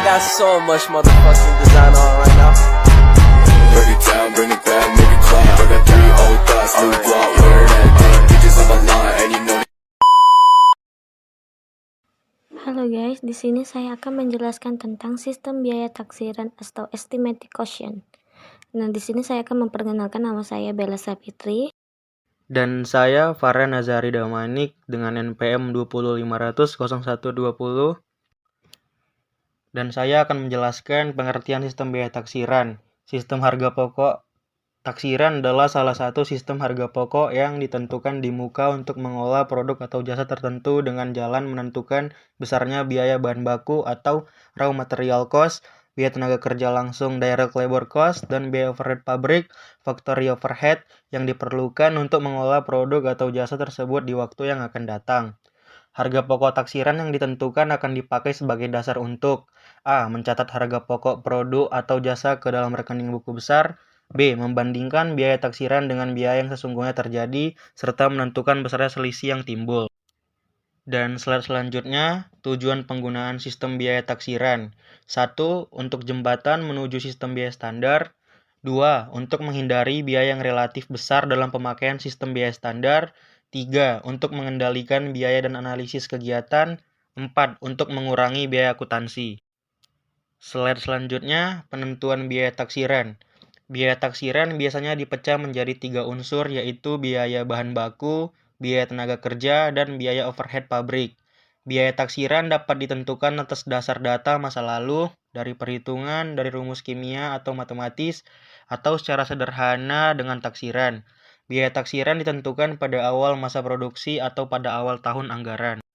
got so much motherfucking design on right now. Break it down, bring it back, make it clap. I got 3 old thoughts, new block, wear that thing. Bitches on my line, and you know. Halo guys, di sini saya akan menjelaskan tentang sistem biaya taksiran atau estimated quotient. Nah, di sini saya akan memperkenalkan nama saya Bella Sapitri. Dan saya Farhan Azhari Damanik dengan NPM 205000120. Dan saya akan menjelaskan pengertian sistem biaya taksiran. Sistem harga pokok taksiran adalah salah satu sistem harga pokok yang ditentukan di muka untuk mengolah produk atau jasa tertentu dengan jalan menentukan besarnya biaya bahan baku atau raw material cost, biaya tenaga kerja langsung direct labor cost, dan biaya overhead pabrik, factory overhead yang diperlukan untuk mengolah produk atau jasa tersebut di waktu yang akan datang. Harga pokok taksiran yang ditentukan akan dipakai sebagai dasar untuk A. Mencatat harga pokok produk atau jasa ke dalam rekening buku besar, B. Membandingkan biaya taksiran dengan biaya yang sesungguhnya terjadi, serta menentukan besarnya selisih yang timbul. Dan slide selanjutnya, tujuan penggunaan sistem biaya taksiran. 1. Untuk jembatan menuju sistem biaya standar. 2. Untuk menghindari biaya yang relatif besar dalam pemakaian sistem biaya standar. 3. Untuk mengendalikan biaya dan analisis kegiatan. 4. Untuk mengurangi biaya akuntansi. Slide selanjutnya, penentuan biaya taksiran. Biaya taksiran biasanya dipecah menjadi 3 unsur, yaitu biaya bahan baku, biaya tenaga kerja, dan biaya overhead pabrik. Biaya taksiran dapat ditentukan atas dasar data masa lalu, dari perhitungan, dari rumus kimia atau matematis, atau secara sederhana dengan taksiran. Biaya taksiran ditentukan pada awal masa produksi atau pada awal tahun anggaran.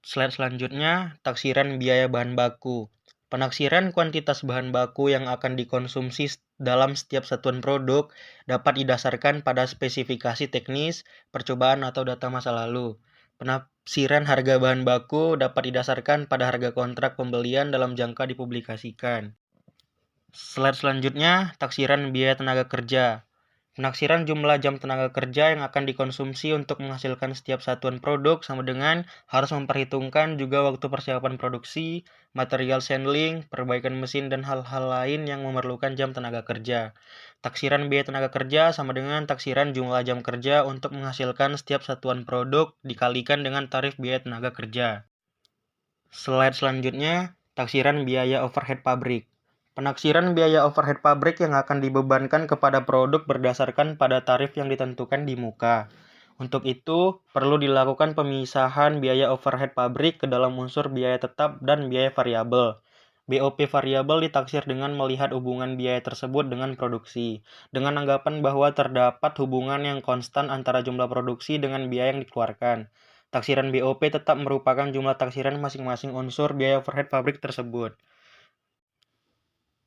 Slide selanjutnya, taksiran biaya bahan baku. Penaksiran kuantitas bahan baku yang akan dikonsumsi dalam setiap satuan produk dapat didasarkan pada spesifikasi teknis, percobaan atau data masa lalu. Penafsiran harga bahan baku dapat didasarkan pada harga kontrak pembelian dalam jangka dipublikasikan. Slide selanjutnya, taksiran biaya tenaga kerja. Penaksiran jumlah jam tenaga kerja yang akan dikonsumsi untuk menghasilkan setiap satuan produk sama dengan harus memperhitungkan juga waktu persiapan produksi, material handling, perbaikan mesin, dan hal-hal lain yang memerlukan jam tenaga kerja. Taksiran biaya tenaga kerja sama dengan taksiran jumlah jam kerja untuk menghasilkan setiap satuan produk dikalikan dengan tarif biaya tenaga kerja. Slide selanjutnya, taksiran biaya overhead pabrik. Penaksiran biaya overhead pabrik yang akan dibebankan kepada produk berdasarkan pada tarif yang ditentukan di muka. Untuk itu, perlu dilakukan pemisahan biaya overhead pabrik ke dalam unsur biaya tetap dan biaya variabel. BOP variabel ditaksir dengan melihat hubungan biaya tersebut dengan produksi, dengan anggapan bahwa terdapat hubungan yang konstan antara jumlah produksi dengan biaya yang dikeluarkan. Taksiran BOP tetap merupakan jumlah taksiran masing-masing unsur biaya overhead pabrik tersebut.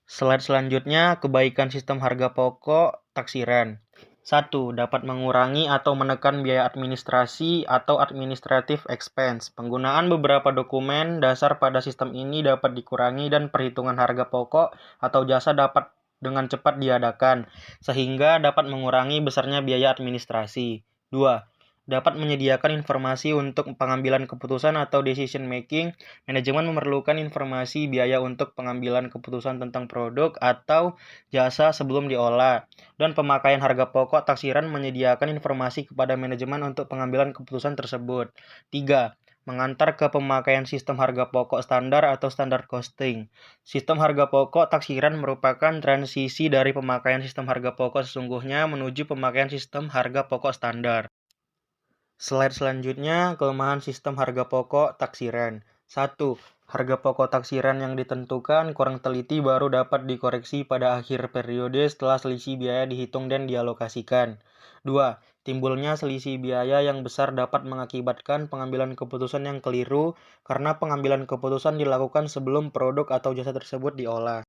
Slide selanjutnya, kebaikan sistem harga pokok taksiran. 1. Dapat mengurangi atau menekan biaya administrasi atau administrative expense. Penggunaan beberapa dokumen dasar pada sistem ini dapat dikurangi dan perhitungan harga pokok atau jasa dapat dengan cepat diadakan, sehingga dapat mengurangi besarnya biaya administrasi. 2. Dapat menyediakan informasi untuk pengambilan keputusan atau decision making. Manajemen memerlukan informasi biaya untuk pengambilan keputusan tentang produk atau jasa sebelum diolah. Dan pemakaian harga pokok taksiran menyediakan informasi kepada manajemen untuk pengambilan keputusan tersebut. 3. Mengantar ke pemakaian sistem harga pokok standar atau standard costing. Sistem harga pokok taksiran merupakan transisi dari pemakaian sistem harga pokok sesungguhnya menuju pemakaian sistem harga pokok standar. Slide selanjutnya, kelemahan sistem harga pokok taksiran. 1. Harga pokok taksiran yang ditentukan kurang teliti baru dapat dikoreksi pada akhir periode setelah selisih biaya dihitung dan dialokasikan. 2. Timbulnya selisih biaya yang besar dapat mengakibatkan pengambilan keputusan yang keliru karena pengambilan keputusan dilakukan sebelum produk atau jasa tersebut diolah.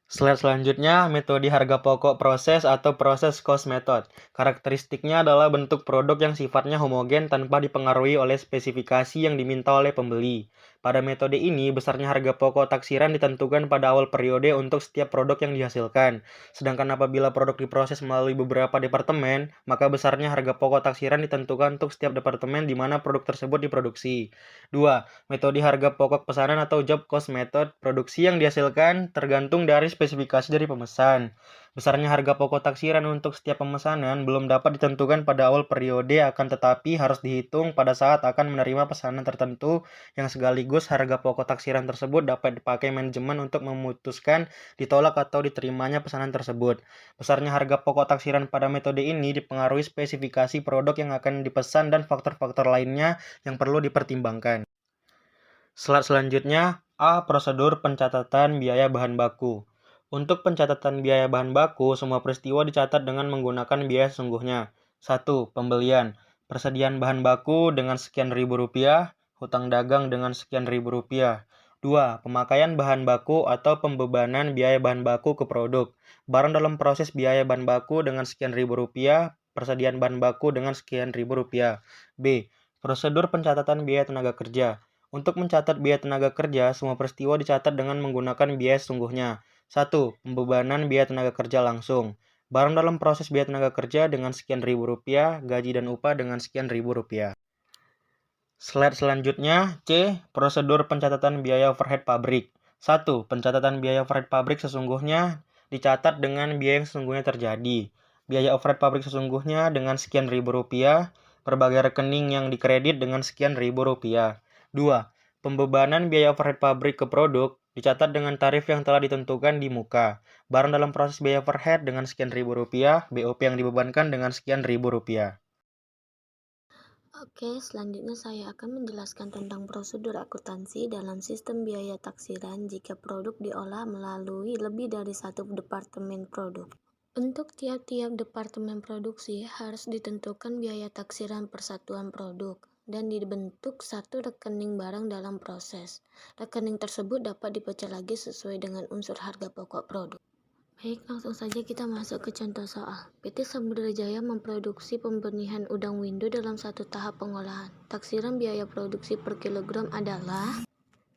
Slide selanjutnya, metode harga pokok proses atau proses cost method. Karakteristiknya adalah bentuk produk yang sifatnya homogen tanpa dipengaruhi oleh spesifikasi yang diminta oleh pembeli. Pada metode ini, besarnya harga pokok taksiran ditentukan pada awal periode untuk setiap produk yang dihasilkan. Sedangkan apabila produk diproses melalui beberapa departemen, maka besarnya harga pokok taksiran ditentukan untuk setiap departemen di mana produk tersebut diproduksi. 2. Metode harga pokok pesanan atau job cost method. Produksi yang dihasilkan tergantung dari spesifikasi dari pemesan. Besarnya harga pokok taksiran untuk setiap pemesanan belum dapat ditentukan pada awal periode, akan tetapi harus dihitung pada saat akan menerima pesanan tertentu yang sekaligus harga pokok taksiran tersebut dapat dipakai manajemen untuk memutuskan ditolak atau diterimanya pesanan tersebut. Besarnya harga pokok taksiran pada metode ini dipengaruhi spesifikasi produk yang akan dipesan dan faktor-faktor lainnya yang perlu dipertimbangkan. Slide selanjutnya, A. Prosedur pencatatan biaya bahan baku. Untuk pencatatan biaya bahan baku, semua peristiwa dicatat dengan menggunakan biaya sesungguhnya. 1. Pembelian. Persediaan bahan baku dengan sekian ribu rupiah, hutang dagang dengan sekian ribu rupiah. 2. Pemakaian bahan baku atau pembebanan biaya bahan baku ke produk. Barang dalam proses biaya bahan baku dengan sekian ribu rupiah, persediaan bahan baku dengan sekian ribu rupiah. B. Prosedur pencatatan biaya tenaga kerja. Untuk mencatat biaya tenaga kerja, semua peristiwa dicatat dengan menggunakan biaya sesungguhnya. 1. Pembebanan biaya tenaga kerja langsung. Barang dalam proses biaya tenaga kerja dengan sekian ribu rupiah, gaji dan upah dengan sekian ribu rupiah. Slide selanjutnya, C. Prosedur pencatatan biaya overhead pabrik. 1. Pencatatan biaya overhead pabrik sesungguhnya dicatat dengan biaya yang sesungguhnya terjadi. Biaya overhead pabrik sesungguhnya dengan sekian ribu rupiah, berbagai rekening yang dikredit dengan sekian ribu rupiah. 2. Pembebanan biaya overhead pabrik ke produk dicatat dengan tarif yang telah ditentukan di muka. Barang dalam proses biaya overhead dengan sekian ribu rupiah, BOP yang dibebankan dengan sekian ribu rupiah. Oke, selanjutnya saya akan menjelaskan tentang prosedur akuntansi dalam sistem biaya taksiran jika produk diolah melalui lebih dari satu departemen produk. Untuk tiap-tiap departemen produksi harus ditentukan biaya taksiran persatuan produk dan dibentuk satu rekening barang dalam proses. Rekening tersebut dapat dipecah lagi sesuai dengan unsur harga pokok produk. Baik, langsung saja kita masuk ke contoh soal. PT Samudra Jaya memproduksi pembernihan udang window dalam satu tahap pengolahan. Taksiran biaya produksi per kilogram adalah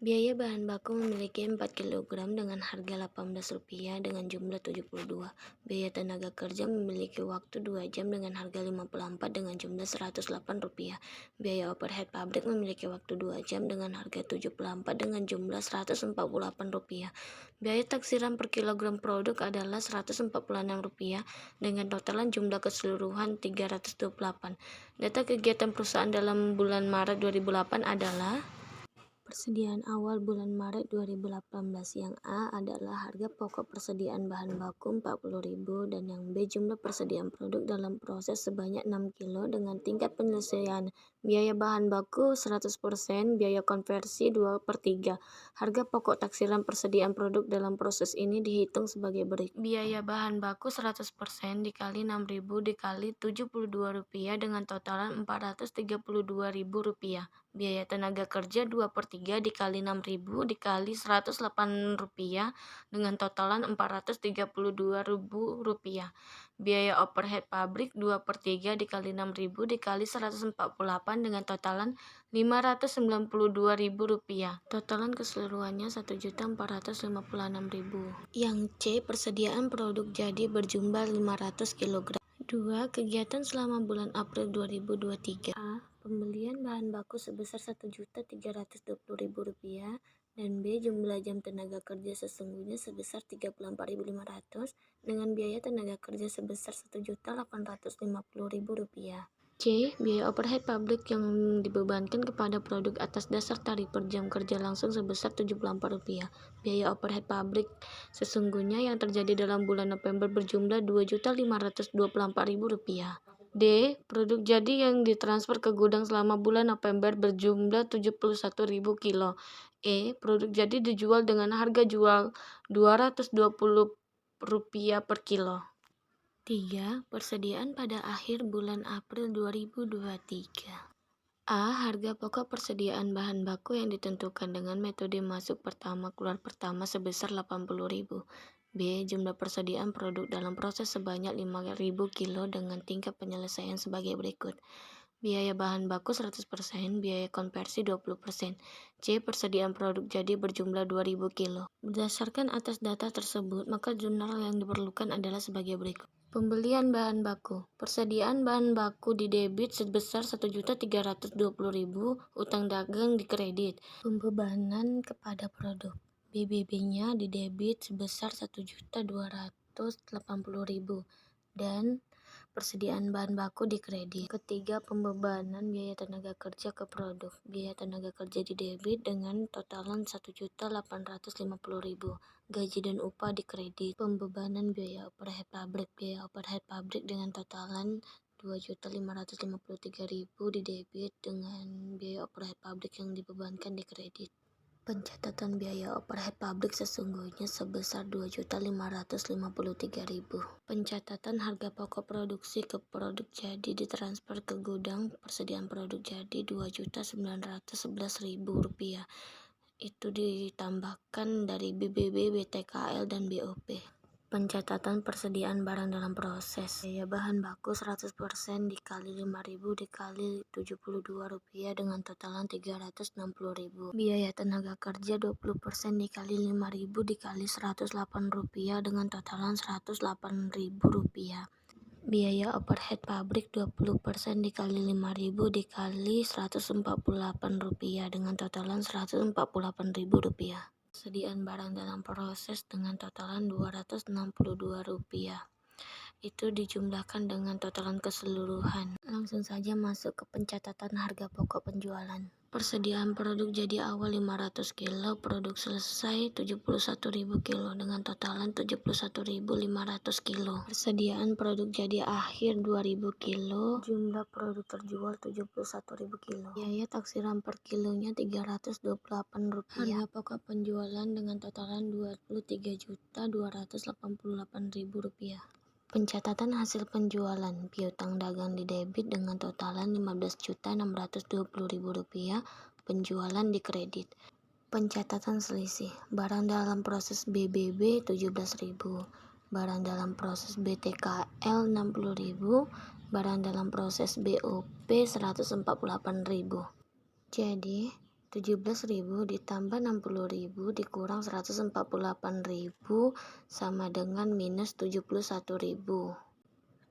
biaya bahan baku memiliki 4 kg dengan harga Rp18 dengan jumlah 72. Biaya tenaga kerja memiliki waktu 2 jam dengan harga Rp54 dengan jumlah Rp108. Biaya overhead pabrik memiliki waktu 2 jam dengan harga Rp74 dengan jumlah Rp148. Biaya taksiran per kilogram produk adalah Rp146 dengan totalan jumlah keseluruhan 328. Data kegiatan perusahaan dalam bulan Maret 2008 adalah persediaan awal bulan Maret 2018. Yang A adalah harga pokok persediaan bahan baku Rp40.000 dan yang B jumlah persediaan produk dalam proses sebanyak 6 kilo dengan tingkat penyelesaian biaya bahan baku 100%, biaya konversi 2/3. Harga pokok taksiran persediaan produk dalam proses ini dihitung sebagai berikut. Biaya bahan baku 100% dikali 6.000 dikali Rp72 dengan totalan Rp432.000. Biaya tenaga kerja 2/3 dikali 6.000 dikali Rp108 dengan totalan Rp432.000. Biaya overhead pabrik 2/3 dikali 6.000 dikali 148 dengan totalan Rp592.000. Totalan keseluruhannya Rp1.456.000. Yang C, persediaan produk jadi berjumlah 500 kg. 2. Kegiatan selama bulan April 2023. A. Pembelian bahan baku sebesar Rp1.320.000 dan B. Jumlah jam tenaga kerja sesungguhnya sebesar 34.500 dengan biaya tenaga kerja sebesar Rp1.850.000. C. Biaya overhead pabrik yang dibebankan kepada produk atas dasar tarif per jam kerja langsung sebesar Rp74. Biaya overhead pabrik sesungguhnya yang terjadi dalam bulan November berjumlah Rp2.524.000. D. Produk jadi yang ditransfer ke gudang selama bulan November berjumlah 71.000 kilo. E. Produk jadi dijual dengan harga jual Rp220 per kilo. 3. Persediaan pada akhir bulan April 2023. A. Harga pokok persediaan bahan baku yang ditentukan dengan metode masuk pertama keluar pertama sebesar Rp80.000. B. Jumlah persediaan produk dalam proses sebanyak 5.000 kilo dengan tingkat penyelesaian sebagai berikut. Biaya bahan baku 100%, biaya konversi 20%. C. Persediaan produk jadi berjumlah 2.000 kilo. Berdasarkan atas data tersebut, maka jurnal yang diperlukan adalah sebagai berikut. Pembelian bahan baku. Persediaan bahan baku di debit sebesar 1.320.000, utang dagang di kredit. Pembebanan kepada produk. BBB-nya di debit sebesar 1.280.000 dan persediaan bahan baku di kredit. Ketiga, pembebanan biaya tenaga kerja ke produk. Biaya tenaga kerja di debit dengan totalan 1.850.000. Gaji dan upah di kredit. Pembebanan biaya overhead pabrik. Biaya overhead pabrik dengan totalan 2.553.000 di debit dengan biaya overhead pabrik yang dibebankan di kredit. Pencatatan biaya overhead pabrik sesungguhnya sebesar 2.553.000. Pencatatan harga pokok produksi ke produk jadi ditransfer ke gudang persediaan produk jadi Rp2.911.000. Itu ditambahkan dari BBB, BTKL, dan BOP. Pencatatan persediaan barang dalam proses. Biaya bahan baku 100% dikali 5.000 dikali Rp72 dengan totalan Rp360.000. Biaya tenaga kerja 20% dikali 5.000 dikali Rp108 dengan totalan Rp108.000. Biaya overhead pabrik 20% dikali 5.000 dikali Rp148 dengan totalan Rp148.000. Persediaan barang dalam proses dengan totalan Rp262. Itu dijumlahkan dengan totalan keseluruhan. Langsung saja masuk ke pencatatan harga pokok penjualan. Persediaan produk jadi awal 500 kilo, produk selesai 71.000 kilo dengan totalan 71.500 kilo. Persediaan produk jadi akhir 2.000 kilo, jumlah produk terjual 71.000 kilo. Biaya taksiran per kilonya Rp328. Harga pokok penjualan dengan totalan Rp23.288.000. Pencatatan hasil penjualan. Piutang dagang di debit dengan totalan Rp15.620.000. Penjualan di kredit. Pencatatan selisih. Barang dalam proses BBB 17.000. Barang dalam proses BTKL 60.000. Barang dalam proses BOP 148.000. Jadi 17.000 ditambah 60.000 dikurang 148.000 sama dengan minus 71.000.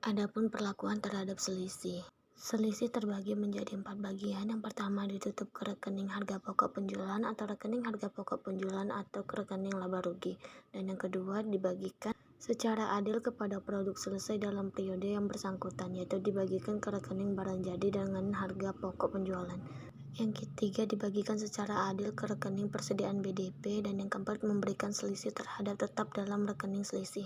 Adapun perlakuan terhadap selisih. Selisih terbagi menjadi 4 bagian. Yang pertama ditutup ke rekening harga pokok penjualan atau rekening harga pokok penjualan atau ke rekening laba rugi. Dan yang kedua dibagikan secara adil kepada produk selesai dalam periode yang bersangkutan, yaitu dibagikan ke rekening barang jadi dengan harga pokok penjualan. Yang ketiga dibagikan secara adil ke rekening persediaan BDP, dan yang keempat memberikan selisih terhadap tetap dalam rekening selisih.